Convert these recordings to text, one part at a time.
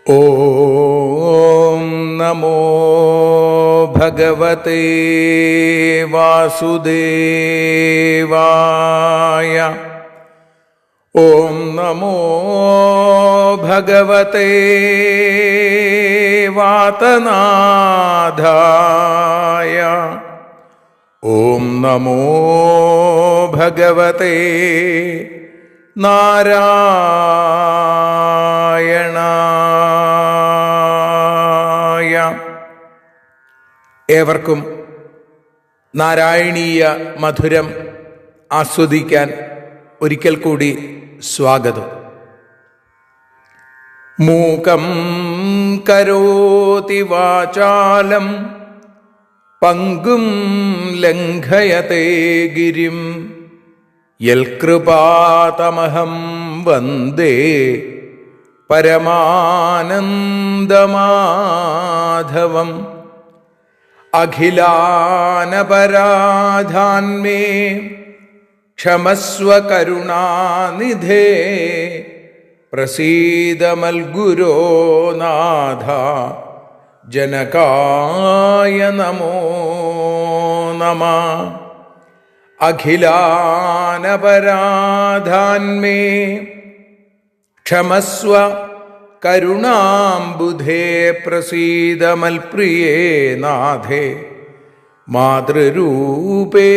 ഓം നമോ ഭഗവതേ വാസുദേവായ. ഓം നമോ ഭഗവതേ വാതനാഥായ. ഓം നമോ ഭഗവതേ നാരായണായ. ഏവർക്കും നാരായണീയ മധുരം ആസ്വദിക്കാൻ ഒരിക്കൽ കൂടി സ്വാഗതം. മൂകം കരോതി വാചാലം പങ്കും ലംഘയതേ ഗിരിം യൽകൃപാതമഹം വന്ദേ പരമാനന്ദമാധവം. അഖിലാനപരാധാന്മേ ക്ഷമസ്വ കരുണാനിധേ പ്രസീദ മൽഗുരോ നാഥ ജനകായ നമോ നമഃ. അഖിലാനപരാധാന്മേ ക്ഷമസ്വ കരുണാംബുധേ പ്രസീദ മൽപ്രിയേ നാഥേ മാതൃരൂപേ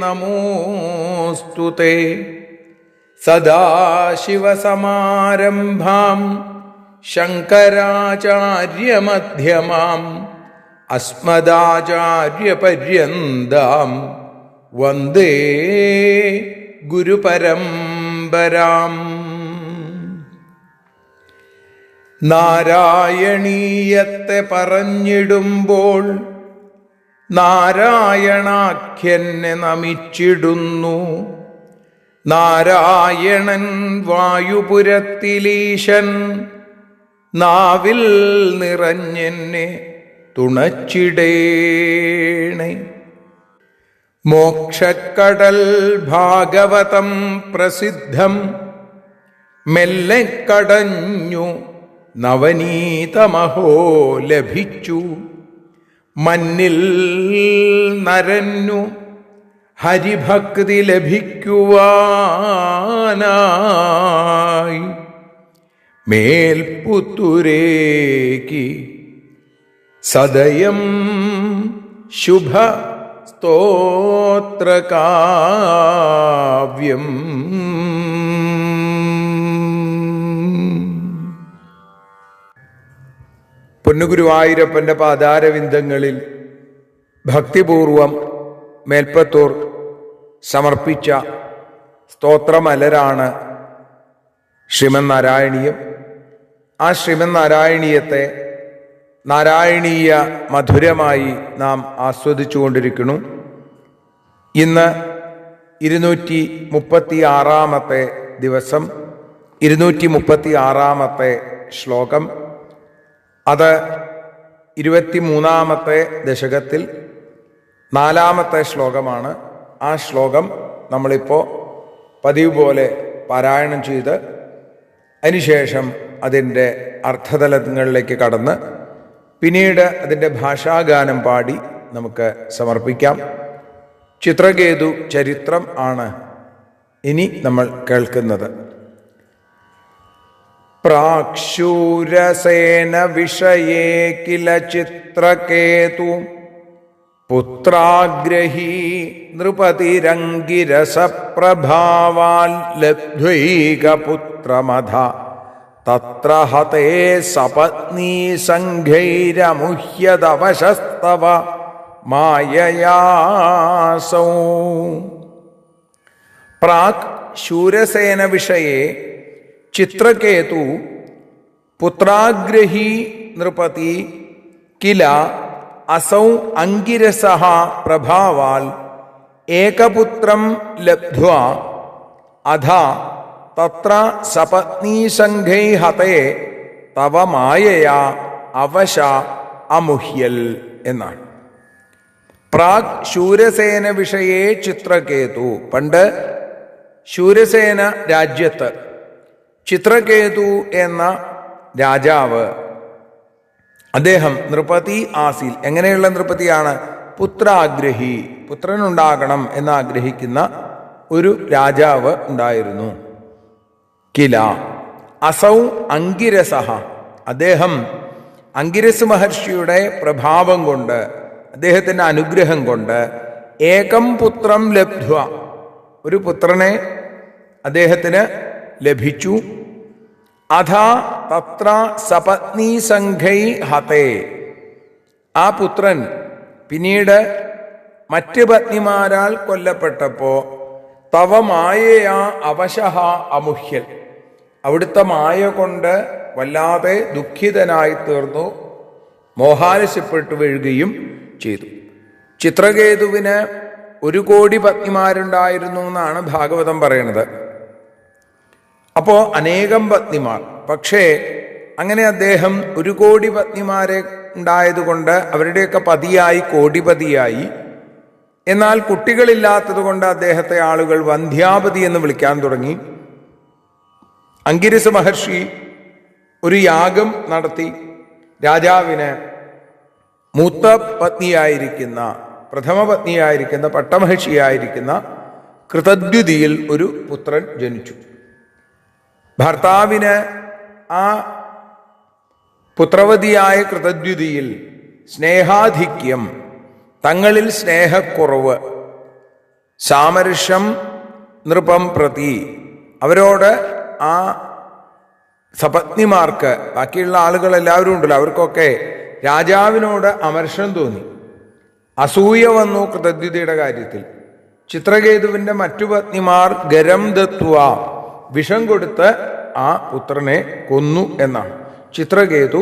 നമോസ്തുതേ. സദാശിവസമാരംഭാം ശങ്കരാചാര്യമധ്യമാം അസ്മദാചാര്യപര്യന്താം വന്ദേ ഗുരുപരമ്പരാം. നാരായണീയത്തെ പറഞ്ഞിടുമ്പോൾ നാരായണാഖ്യനെ നമിച്ചിടുന്നു. നാരായണൻ വായുപുരത്തിലീശൻ നാവിൽ നിറഞ്ഞെന്നെ തുണച്ചിടേണേ. മോക്ഷക്കടൽ ഭാഗവതം പ്രസിദ്ധം മെല്ലെ കടഞ്ഞു നവനീതമഹോ ലഭിച്ചു. മന്നിൽ നരന്നു ഹരിഭക്തി ലഭിക്കുവാനായി മേൽപുത്തുരേക്ക് സദയം ശുഭ സ്തോത്രകാവ്യം. പൊന്നുഗുരുവായൂരപ്പൻ്റെ പാദാരവിന്ദങ്ങളിൽ ഭക്തിപൂർവം മേൽപ്പത്തൂർ സമർപ്പിച്ച സ്തോത്രമലരാണ് ശ്രീമന്നാരായണീയം. ആ ശ്രീമന്നാരായണീയത്തെ നാരായണീയ മധുരമായി നാം ആസ്വദിച്ചുകൊണ്ടിരിക്കുന്നു. ഇന്ന് 236 ദിവസം 236 ശ്ലോകം. അത് 23 ദശകത്തിൽ 4 ശ്ലോകമാണ്. ആ ശ്ലോകം നമ്മളിപ്പോൾ പതിവ് പോലെ പാരായണം ചെയ്ത് അതിനുശേഷം അതിൻ്റെ അർത്ഥതലങ്ങളിലേക്ക് കടന്ന് പിന്നീട് അതിൻ്റെ ഭാഷാഗാനം പാടി നമുക്ക് സമർപ്പിക്കാം. ചിത്രകേതു ചരിത്രം ആണ് ഇനി നമ്മൾ കേൾക്കുന്നത്. പ്രാക്ഷൂരസേന വിഷയേ കില ചിത്രകേതു പുത്രാഗ്രഹീ നൃപതിരംഗിരസപ്രഭാവാൽ ലബ്ധ്വൈകപുത്രമധ തത്ര ഹതേ സപത്നീ സംഘൈരമുഹ്യദവശസ്തവ മായയാസൗ. പ്രാക് ശൂരസേന വിഷയേ ചിത്രകേതു പുത്രാഗ്രഹീ നൃപതി കില അസൗ അംഗിരസഃ പ്രഭാവാൽ ഏകപുത്രം ലബ്ധ്വാ അധ തത്ര സപത്നീസംഘൈ ഹതേ തവ മായയാ അവശ അമുഹ്യൽ എന്നാണ്. പ്രാക് ശൂരസേന വിഷയേ ചിത്രകേതു. പണ്ട് ശൂരസേന രാജ്യത്ത് ചിത്രകേതു എന്ന രാജാവ് അദ്ദേഹം നൃപതി ആസീൽ. എങ്ങനെയുള്ള നൃപതിയാണ്? പുത്രാഗ്രഹി, പുത്രനുണ്ടാകണം എന്നാഗ്രഹിക്കുന്ന ഒരു രാജാവ് ഉണ്ടായിരുന്നു. കില അസൗ അങ്കിരസഹ, അദ്ദേഹം അങ്കിരസ് മഹർഷിയുടെ പ്രഭാവം കൊണ്ട്, അദ്ദേഹത്തിൻ്റെ അനുഗ്രഹം കൊണ്ട് ഏകം പുത്രം ലബ്ധ്വ, ഒരു പുത്രനെ അദ്ദേഹത്തിന് ലഭിച്ചു. അഥാ തത്ര സപത്നീ സംഘൈ ഹതേ, ആ പുത്രൻ പിന്നീട് മറ്റ് പത്നിമാരാൽ കൊല്ലപ്പെട്ടപ്പോൾ തവ മായയാ അവശഹ അമുഹ്യൽ, അവിടുത്തെ മായ കൊണ്ട് വല്ലാതെ ദുഃഖിതനായി തീർന്നു, മോഹാലസ്യപ്പെട്ടു വീഴുകയും ചെയ്തു. ചിത്രകേതുവിന് 1 കോടി പത്നിമാരുണ്ടായിരുന്നു എന്നാണ് ഭാഗവതം പറയുന്നത്. അപ്പോൾ അനേകം പത്നിമാർ. പക്ഷേ അങ്ങനെ അദ്ദേഹം 1 കോടി പത്നിമാരെ ഉണ്ടായതുകൊണ്ട് അവരുടെയൊക്കെ പതിയായി കോടിപതിയായി. എന്നാൽ കുട്ടികളില്ലാത്തത് കൊണ്ട് അദ്ദേഹത്തെ ആളുകൾ വന്ധ്യാപതി എന്ന് വിളിക്കാൻ തുടങ്ങി. അങ്കിരസ് മഹർഷി ഒരു യാഗം നടത്തി രാജാവിന് മൂത്ത പത്നിയായിരിക്കുന്ന, പ്രഥമ പത്നിയായിരിക്കുന്ന, പട്ടമഹിഷിയായിരിക്കുന്ന കൃതദ്യുതിയിൽ ഒരു പുത്രൻ ജനിച്ചു. ഭർത്താവിന് ആ പുത്രവതിയായ കൃതദ്യുതിയിൽ സ്നേഹാധിക്യം, തങ്ങളിൽ സ്നേഹക്കുറവ്, സാമർഷം നൃപം പ്രതി, അവരോട് ആ സപത്നിമാർക്ക്, ബാക്കിയുള്ള ആളുകൾ എല്ലാവരും ഉണ്ടല്ലോ, അവർക്കൊക്കെ രാജാവിനോട് അമർഷം തോന്നി. അസൂയ വന്നു കൃതദ്യുതിയുടെ കാര്യത്തിൽ. ചിത്രകേതുവിൻ്റെ മറ്റു പത്നിമാർ ഗരം ദത്വ, വിഷം കൊടുത്ത് ആ പുത്രനെ കൊന്നു എന്നാണ്. ചിത്രകേതു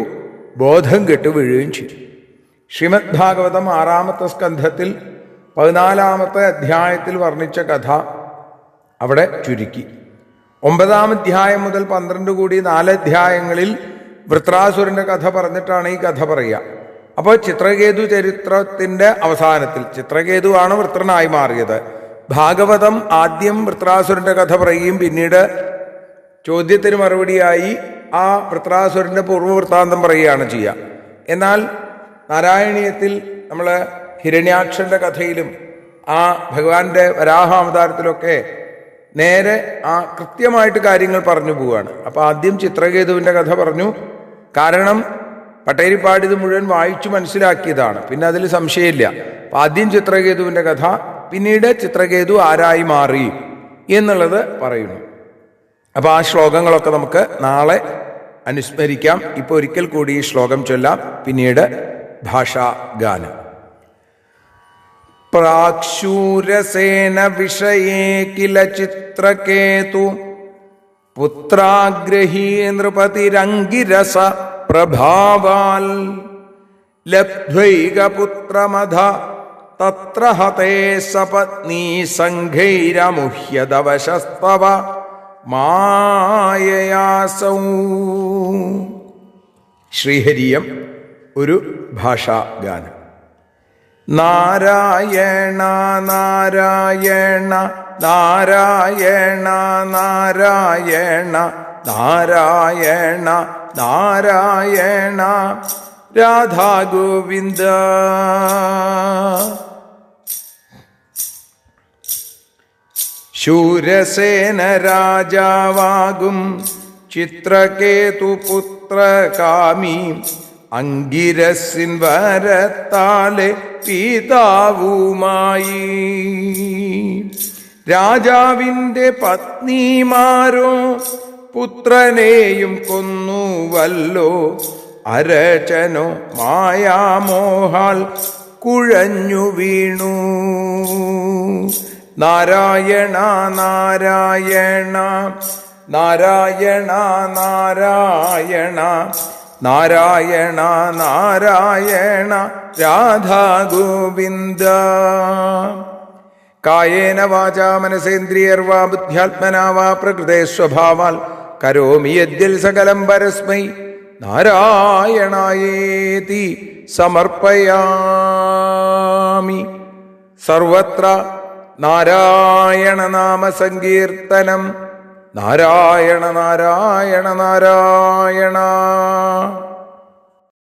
ബോധം കെട്ട് വീഴുകയും ചെയ്തു. ശ്രീമദ് ഭാഗവതം 6-ാമത്തെ സ്കന്ധത്തിൽ 14-ാമത്തെ അധ്യായത്തിൽ വർണ്ണിച്ച കഥ അവിടെ ചുരുക്കി. 9-ാം അധ്യായം മുതൽ 12 കൂടി 4 അധ്യായങ്ങളിൽ വൃത്രാസുരന്റെ കഥ പറഞ്ഞിട്ടാണ് ഈ കഥ പറയുക. അപ്പോൾ ചിത്രകേതു ചരിത്രത്തിന്റെ അവസാനത്തിൽ ചിത്രകേതുവാണ് വൃത്രനായി മാറിയത്. ഭാഗവതം ആദ്യം വൃത്രാസുരന്റെ കഥ പറയുകയും പിന്നീട് ചോദ്യത്തിന് മറുപടിയായി ആ വൃത്രാസുരന്റെ പൂർവ്വവൃത്താന്തം പറയുകയാണ് ചെയ്യുക. എന്നാൽ നാരായണീയത്തിൽ നമ്മൾ ഹിരണ്യാക്ഷന്റെ കഥയിലും ആ ഭഗവാന്റെ വരാഹാവതാരത്തിലൊക്കെ നേരെ ആ കൃത്യമായിട്ട് കാര്യങ്ങൾ പറഞ്ഞു പോവുകയാണ്. അപ്പോൾ ആദ്യം ചിത്രകേതുവിൻ്റെ കഥ പറഞ്ഞു. കാരണം പട്ടേരിപ്പാടിത് മുഴുവൻ വായിച്ചു മനസ്സിലാക്കിയതാണ്, പിന്നെ അതിൽ സംശയമില്ല. അപ്പം ആദ്യം ചിത്രകേതുവിൻ്റെ കഥ, പിന്നീട് ചിത്രകേതു ആരായി മാറി എന്നുള്ളത് പറയുന്നു. അപ്പോൾ ആ ശ്ലോകങ്ങളൊക്കെ നമുക്ക് നാളെ അനുസ്മരിക്കാം. ഇപ്പോൾ ഒരിക്കൽ കൂടി ഈ ശ്ലോകം ചൊല്ലാം, പിന്നീട് ഭാഷാഗാനം. പ്രാക്ഷൂരസേന വിഷയേ കില ചിത്രകേതു പുത്രാഗ്രഹീ നൃപതിരംഗിരസ പ്രഭാവാൽ ലബ്ധ്വൈക പുത്രമധ തത്ര ഹതേ സപത്നീ സംഘൈരമുഹ്യദവശസ്തവ മായയാസൗ. ശ്രീഹരിയം ഒരു ഭാഷാഗാനം. നാരായണ നാരായണ നാരായണ നാരായണ നാരായണ നാരായണ രാധാ ഗോവിന്ദ. ശൂരസേന രാജാവാകും ചിത്രകേതു പുത്രകാമി അങ്കിരസിൻ വരത്താലെ പിതാവുമായി രാജാവിൻ്റെ പത്നിമാരോ പുത്രനെയും കൊന്നുവല്ലോ. അരചനോ മായാമോഹാൽ കുഴഞ്ഞു വീണു. നാരായണ നാരായണ നാരായണ നാരായണ നാരായണ നാരായണ രാധാ ഗോവിന്ദ. കായേന വാചാ മനസേന്ദ്രിയർവാ ബുദ്ധ്യാത്മനാ വാ പ്രകൃതേ സ്വഭാവാൽ കരോമി യദ്യൽ സകലം പരസ്മൈ നാരായണായേതി സമർപ്പയാമി. സർവത്ര നാരായണ നാമ സങ്കീർത്തനം. നാരായണ നാരായണ നാരായണ.